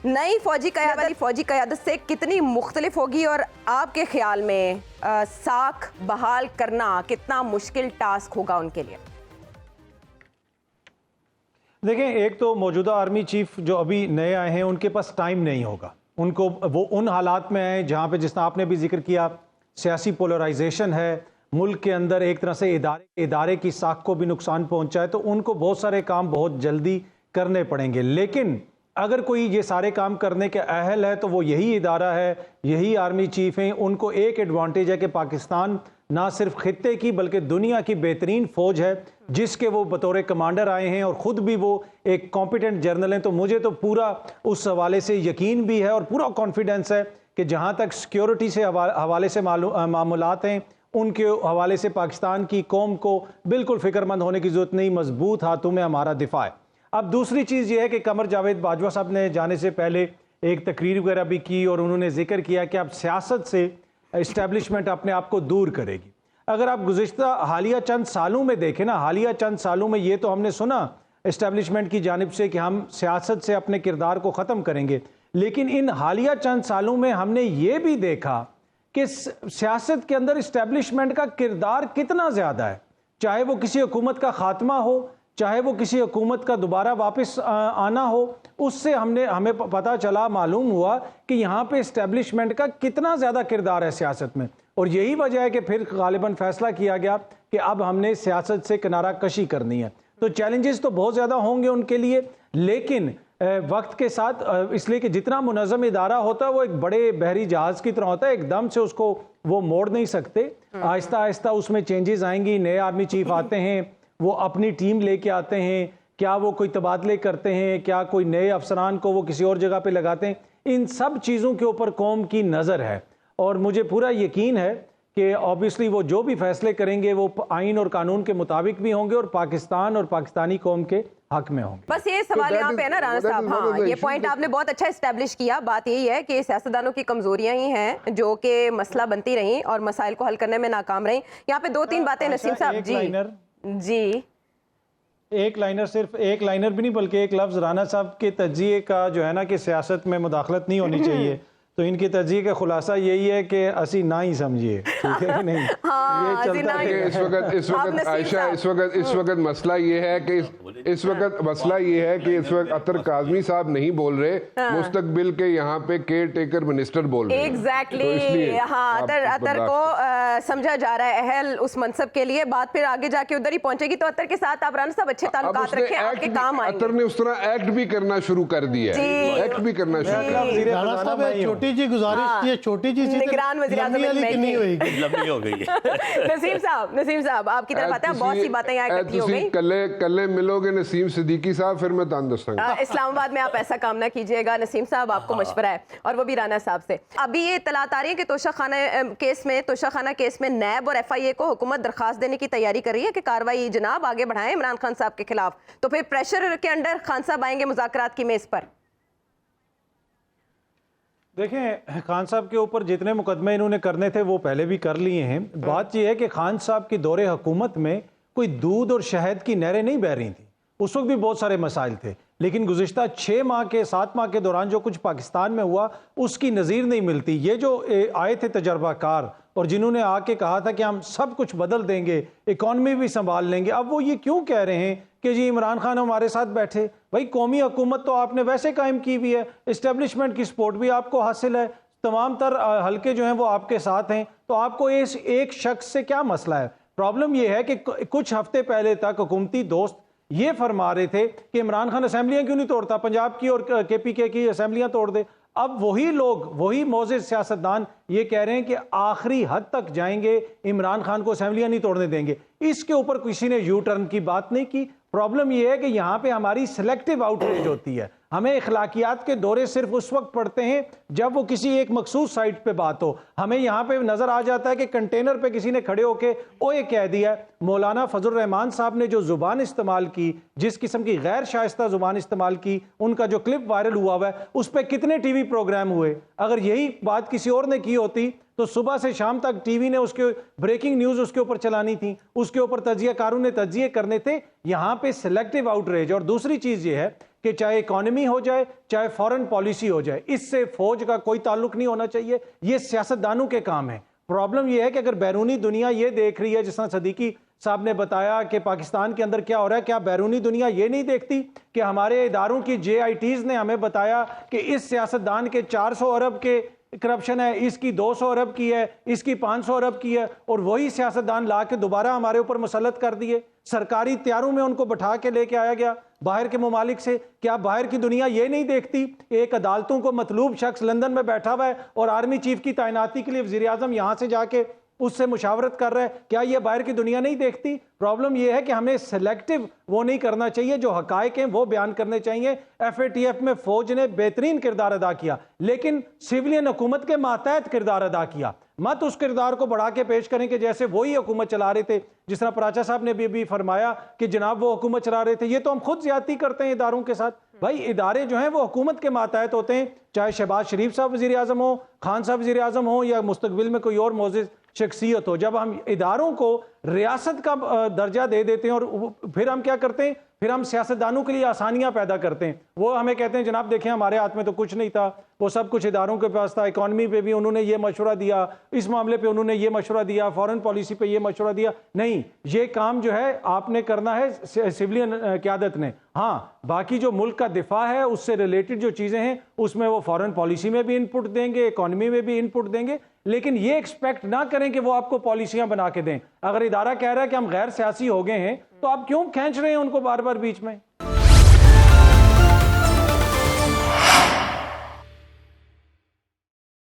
नई फौजी क़यादत से कितनी मुख्तलिफ होगी और आपके ख्याल में साख बहाल करना कितना मुश्किल टास्क होगा उनके लिए? देखें, एक तो मौजूदा आर्मी चीफ जो अभी नए आए हैं उनके पास टाइम नहीं होगा, उनको वो उन हालात में आए जहाँ पे, जिस तरह आपने भी जिक्र किया, सियासी पोलराइजेशन है मुल्क के अंदर, एक तरह से इदारे की साख को भी नुकसान पहुँचा है, तो उनको बहुत सारे काम बहुत जल्दी करने पड़ेंगे। लेकिन अगर कोई ये सारे काम करने के अहल है तो वो यही इदारा है, यही आर्मी चीफ हैं। उनको एक एडवांटेज है कि पाकिस्तान ना सिर्फ खित्ते की बल्कि दुनिया की बेहतरीन फ़ौज है जिसके वो बतौर कमांडर आए हैं और ख़ुद भी वो एक कॉम्पिटेंट जर्नल हैं। तो मुझे तो पूरा उस हवाले से यकीन भी है और पूरा कॉन्फिडेंस है कि जहाँ तक सिक्योरिटी से हवाले से मामूलात हैं उनके हवाले से पाकिस्तान की कौम को बिल्कुल फ़िक्रमंद होने की ज़रूरत नहीं, मजबूत हाथों में हमारा दिफा है। अब दूसरी चीज़ ये है कि कमर जावेद बाजवा साहब ने जाने से पहले एक तकरीर वगैरह भी की और उन्होंने जिक्र किया कि अब सियासत से इस्टेब्लिशमेंट अपने आप को दूर करेगी। अगर आप गुज़िश्ता हालिया चंद सालों में देखें ना, हालिया चंद सालों में ये तो हमने सुना इस्टेब्लिशमेंट की जानिब से कि हम सियासत से अपने किरदार को ख़त्म करेंगे, लेकिन इन हालिया चंद सालों में हमने ये भी देखा कि सियासत के अंदर इस्टेब्लिशमेंट का किरदार कितना ज़्यादा है। चाहे वो किसी हुकूमत का खात्मा हो, चाहे वो किसी हुकूमत का दोबारा वापस आना हो, उससे हमें पता चला, मालूम हुआ कि यहाँ पे इस्टेब्लिशमेंट का कितना ज़्यादा किरदार है सियासत में। और यही वजह है कि फिर गालिबन फैसला किया गया कि अब हमने सियासत से किनारा कशी करनी है। तो चैलेंजेस तो बहुत ज़्यादा होंगे उनके लिए, लेकिन वक्त के साथ, इसलिए कि जितना मुनज़्ज़म इदारा होता है वो एक बड़े बहरी जहाज़ की तरह होता है, एकदम से उसको वो मोड़ नहीं सकते। आहिस्ता आहिस्ता उसमें चेंजेस आएंगी। नए आर्मी चीफ आते हैं, वो अपनी टीम लेके आते हैं, क्या वो कोई तबादले करते हैं, क्या कोई नए अफसरान को वो किसी और जगह पे लगाते हैं, इन सब चीज़ों के ऊपर कौम की नज़र है। और मुझे पूरा यकीन है कि ऑब्वियसली वो जो भी फैसले करेंगे वो आइन और कानून के मुताबिक भी होंगे और पाकिस्तान और पाकिस्तानी कौम के हक में होंगे। बस ये सवाल यहाँ पे है ना राना साहब, हाँ ये पॉइंट आपने बहुत अच्छा एस्टेब्लिश किया। बात यही है कि सियासतदानों की कमजोरियां ही हैं जो कि मसला बनती रहीं और मसाइल को हल करने में नाकाम रहीं। यहाँ पे दो तीन बातें नसीम साहब जी एक लाइनर, सिर्फ एक लाइनर भी नहीं बल्कि एक लफ्ज़ राना साहब के तज्जिए का जो है ना कि सियासत में मुदाखलत नहीं होनी चाहिए, तो इनके तज्जिए का खुलासा यही है कि असी ना ही समझिए, ठीक है कि नहीं? हाँ, ये चलता है। इस वक्त आयशा, इस वक्त मसला ये है कि इस वक्त अतर काज़मी साहब नहीं बोल रहे, मुस्तकबिल के यहाँ पे केयर टेकर मिनिस्टर बोल रहे हैं। एग्जैक्टली, हाँ अतर को समझा जा रहा है अहल उस मनसब के लिए। बात फिर आगे जाके उधर ही पहुंचेगी। तो अतर के साथ आप राना साहब अच्छे ताल्लुकात रखें, आपके काम आएंगे। अतर ने उस तरह एक्ट भी करना शुरू कर दिया है, एक्ट भी करना शुरू। छोटी जी गुजारिश, ये छोटी जी निगरान वज़ीर-ए-आज़म नहीं होगी, लंबी हो गई नसीम साहब आपकी तरफ आते हैं, बहुत सी बातें यहाँ इकट्ठी हो गई। कल मिलोगे नसीम सिद्दीकी साहब, फिर मैं तान दसांगा। इस्लामाबाद में आप ऐसा काम ना कीजिएगा नसीम साहब, आपको मशवरा है, और वो भी राना साहब से। अभी ये इत्तलात आ रही है कि तोशाखाना केस में नैब और FIA को हुकूमत दरखास्त देने की तैयारी कर रही है कि कार्रवाई जनाब आगे बढ़ाएं इमरान खान साहब के खिलाफ। तो फिर प्रेशर के अंडर खान साहब आएंगे मुज़ाकरात की मेज पर? देखें, खान साहब के ऊपर जितने मुकदमे इन्होंने करने थे वो पहले भी कर लिए हैं। बात यह है कि खान साहब की दौरे हुकूमत में कोई दूध और शहद की नहरें नहीं बह रही थी, उस वक्त भी बहुत सारे मसाइल थे, लेकिन गुज़िश्ता 7 माह के दौरान जो कुछ पाकिस्तान में हुआ उसकी नज़ीर नहीं मिलती। ये जो आए थे तजर्बाकार और जिन्होंने आके कहा था कि हम सब कुछ बदल देंगे, इकॉनमी भी संभाल लेंगे, अब वो ये क्यों कह रहे हैं कि जी इमरान खान हमारे साथ बैठे? भाई कौमी हुकूमत तो आपने वैसे कायम की हुई है, इस्टेब्लिशमेंट की सपोर्ट भी आपको हासिल है, तमाम तर हल्के जो हैं वो आपके साथ हैं, तो आपको इस एक शख्स से क्या मसला है? प्रॉब्लम यह है कि कुछ हफ्ते पहले तक हुकूमती दोस्त ये फरमा रहे थे कि इमरान खान असेंबलियां क्यों नहीं तोड़ता, पंजाब की और KPK की असेंबलियां तोड़ दे। अब वही लोग, वही मोअज़्ज़िज़ सियासतदान ये कह रहे हैं कि आखिरी हद तक जाएंगे, इमरान खान को असेंबलियां नहीं तोड़ने देंगे। इसके ऊपर किसी ने यू टर्न की बात नहीं की। प्रॉब्लम यह है कि यहाँ पे हमारी सिलेक्टिव आउटरीच होती है। हमें इखलाकियात के दौरे सिर्फ उस वक्त पड़ते हैं जब वो किसी एक मखसूस साइट पे बात हो। हमें यहाँ पे नजर आ जाता है कि कंटेनर पे किसी ने खड़े होके ओए कह दिया। मौलाना फजल रहमान साहब ने जो जुबान इस्तेमाल की, जिस किस्म की गैर शाइस्ता जुबान इस्तेमाल की, उनका जो क्लिप वायरल हुआ है उस पर कितने TV प्रोग्राम हुए। अगर यही बात किसी और ने की होती तो सुबह से शाम तक टीवी ने उसके ब्रेकिंग न्यूज उसके ऊपर चलानी थी, उसके ऊपर तजियाकारों ने तजिए करने थे। यहां पे सिलेक्टिव आउटरीच। और दूसरी चीज ये है कि चाहे इकोनॉमी हो जाए, चाहे फॉरेन पॉलिसी हो जाए, इससे फौज का कोई ताल्लुक नहीं होना चाहिए। ये सियासतदानों के काम है। प्रॉब्लम यह है कि अगर बैरूनी दुनिया ये देख रही है, जिस तरह सदीकी साहब ने बताया कि पाकिस्तान के अंदर क्या हो रहा है, क्या बैरूनी दुनिया ये नहीं देखती कि हमारे इदारों की JITs ने हमें बताया कि इस सियासतदान के 400 अरब के करप्शन है, इसकी 200 अरब की है, इसकी 500 अरब की है, और वही सियासतदान ला के दोबारा हमारे ऊपर मुसल्लत कर दिए। सरकारी त्यारों में उनको बैठा के लेके आया गया बाहर के ममालिक से। क्या बाहर की दुनिया ये नहीं देखती? एक अदालतों को मतलूब शख्स लंदन में बैठा हुआ है और आर्मी चीफ की तैनाती के लिए वजीर आजम यहां से जाके उससे मुशावरत कर रहा है। क्या ये बाहर की दुनिया नहीं देखती? प्रॉब्लम ये है कि हमें सिलेक्टिव वो नहीं करना चाहिए, जो हकायक हैं वो बयान करने चाहिए। FATF में फौज ने बेहतरीन किरदार अदा किया, लेकिन सिविलियन हुकूमत के मातहत किरदार अदा किया। मत उस किरदार को बढ़ा के पेश करें कि जैसे वही हुकूमत चला रहे थे। जिस तरह पराचा साहब ने भी फरमाया कि जनाब वो हुकूमत चला रहे थे, ये तो हम खुद ज्यादती करते हैं इदारों के साथ। भाई इदारे जो हैं वो हुकूमत के मातहत होते हैं, चाहे शहबाज शरीफ साहब वजीर आजम हो, खान साहब वजीर आजम हो, या मुस्तकबिल में कोई और मोअज़्ज़िज़ शख्सियत हो। जब हम इदारों को रियासत का दर्जा दे देते हैं और फिर हम क्या करते हैं, फिर हम सियासतदानों के लिए आसानियां पैदा करते हैं। वो हमें कहते हैं जनाब देखें हमारे हाथ में तो कुछ नहीं था, वो सब कुछ इदारों के पास था। इकॉनमी पे भी उन्होंने ये मशवरा दिया, इस मामले पे उन्होंने ये मशवरा दिया, फॉरेन पॉलिसी पे ये मशवरा दिया। नहीं, ये काम जो है आपने करना है सिविलियन क़यादत ने। हाँ, बाकी जो मुल्क का दिफा है उससे रिलेटेड जो चीज़ें हैं उसमें वो फॉरेन पॉलिसी में भी इनपुट देंगे, इकॉनमी में भी इनपुट देंगे, लेकिन ये एक्सपेक्ट ना करें कि वो आपको पॉलिसियां बना के दें। अगर इदारा कह रहा है कि हम गैर सियासी हो गए हैं, तो आप क्यों खींच रहे हैं उनको बार बार बीच में?